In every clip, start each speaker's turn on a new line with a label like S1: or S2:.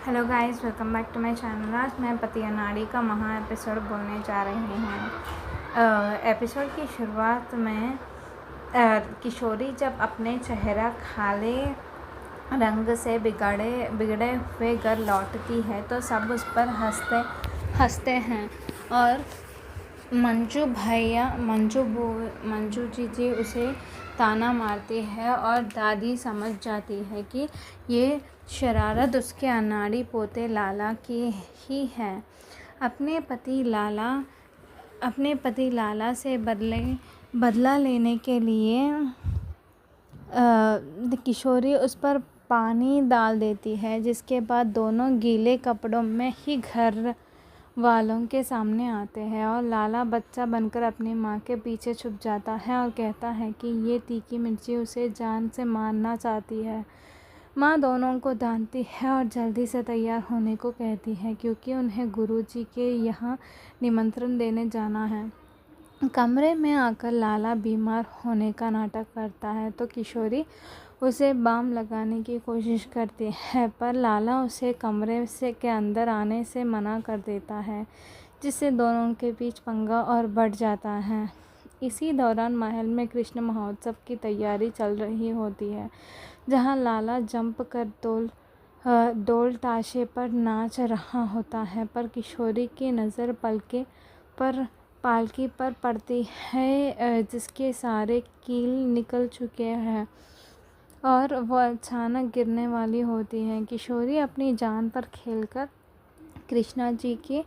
S1: Hello guys, welcome back to my channel. आज मैं पति अनाड़ी का महा एपिसोड बोलने जा रही हूँ। एपिसोड की शुरुआत में किशोरी जब अपने चेहरा काले रंग से बिगड़े हुए घर लौटती है तो सब उस पर हंसते हैं और मंजू जी उसे ताना मारती है और दादी समझ जाती है कि ये शरारत उसके अनाड़ी पोते लाला की ही है। अपने पति लाला से बदला लेने के लिए किशोरी उस पर पानी डाल देती है, जिसके बाद दोनों गीले कपड़ों में ही घर वालों के सामने आते हैं और लाला बच्चा बनकर अपनी माँ के पीछे छुप जाता है और कहता है कि ये तीखी मिर्ची उसे जान से मारना चाहती है। माँ दोनों को डांटती है और जल्दी से तैयार होने को कहती है क्योंकि उन्हें गुरुजी के यहाँ निमंत्रण देने जाना है। कमरे में आकर लाला बीमार होने का नाटक करता है तो किशोरी उसे बाम लगाने की कोशिश करती है, पर लाला उसे कमरे के अंदर आने से मना कर देता है, जिससे दोनों के बीच पंगा और बढ़ जाता है। इसी दौरान महल में कृष्ण महोत्सव की तैयारी चल रही होती है, जहां लाला जंप कर डोल ताशे पर नाच रहा होता है, पर किशोरी की नज़र पालकी पर पड़ती है, जिसके सारे कील निकल चुके हैं और वह अचानक गिरने वाली होती है। किशोरी अपनी जान पर खेलकर कृष्णा जी की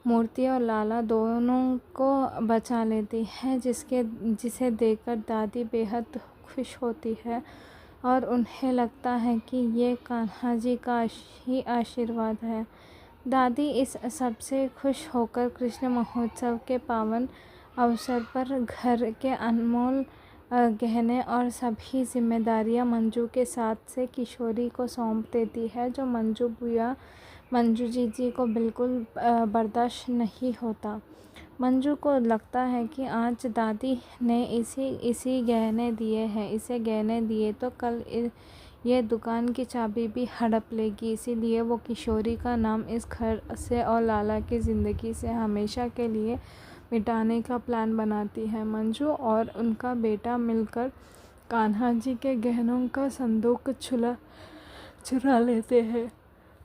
S1: मूर्ति और लाला दोनों को बचा लेती है, जिसे देखकर दादी बेहद खुश होती है और उन्हें लगता है कि ये कान्हा जी का ही आशीर्वाद है। दादी इस सबसे खुश होकर कृष्ण महोत्सव के पावन अवसर पर घर के अनमोल गहने और सभी जिम्मेदारियां मंजू के साथ से किशोरी को सौंप देती है, जो मंजू जी को बिल्कुल बर्दाश्त नहीं होता। मंजू को लगता है कि आज दादी ने इसे गहने दिए तो कल ये दुकान की चाबी भी हड़प लेगी, इसीलिए वो किशोरी का नाम इस घर से और लाला की ज़िंदगी से हमेशा के लिए मिटाने का प्लान बनाती है। मंजू और उनका बेटा मिलकर कान्हा जी के गहनों का संदूक चुरा लेते हैं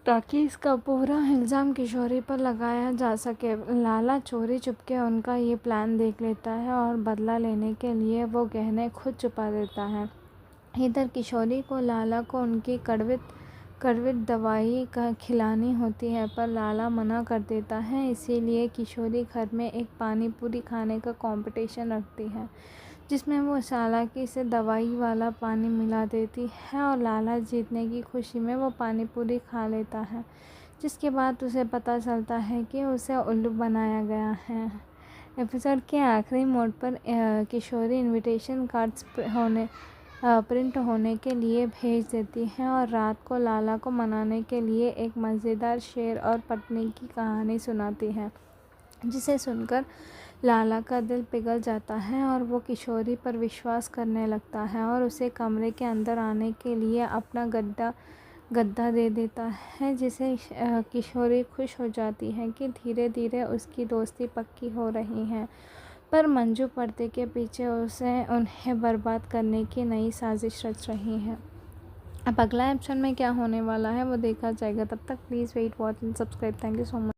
S1: ताकि इसका पूरा इल्ज़ाम किशोरी पर लगाया जा सके। लाला चोरी चुपके उनका ये प्लान देख लेता है और बदला लेने के लिए वो गहने खुद छुपा देता है। इधर किशोरी को लाला को उनकी कड़वित दवाई खिलानी होती है, पर लाला मना कर देता है। इसीलिए किशोरी घर में एक पानी पूरी खाने का कंपटीशन रखती है, जिसमें वो चालाकी से दवाई वाला पानी मिला देती है और लाला जीतने की खुशी में वो पानी पूरी खा लेता है, जिसके बाद उसे पता चलता है कि उसे उल्लू बनाया गया है। एपिसोड के आखिरी मोड पर किशोरी इनविटेशन कार्ड्स प्रिंट होने के लिए भेज देती है और रात को लाला को मनाने के लिए एक मज़ेदार शेर और पत्नी की कहानी सुनाती है, जिसे सुनकर लाला का दिल पिघल जाता है और वो किशोरी पर विश्वास करने लगता है और उसे कमरे के अंदर आने के लिए अपना गद्दा दे देता है, जिसे किशोरी खुश हो जाती है कि धीरे धीरे उसकी दोस्ती पक्की हो रही है। पर मंजू पर्दे के पीछे उन्हें बर्बाद करने की नई साजिश रच रही है। अब अगला एपिसोड में क्या होने वाला है वो देखा जाएगा। तब तक please wait watch and subscribe. Thank you so much.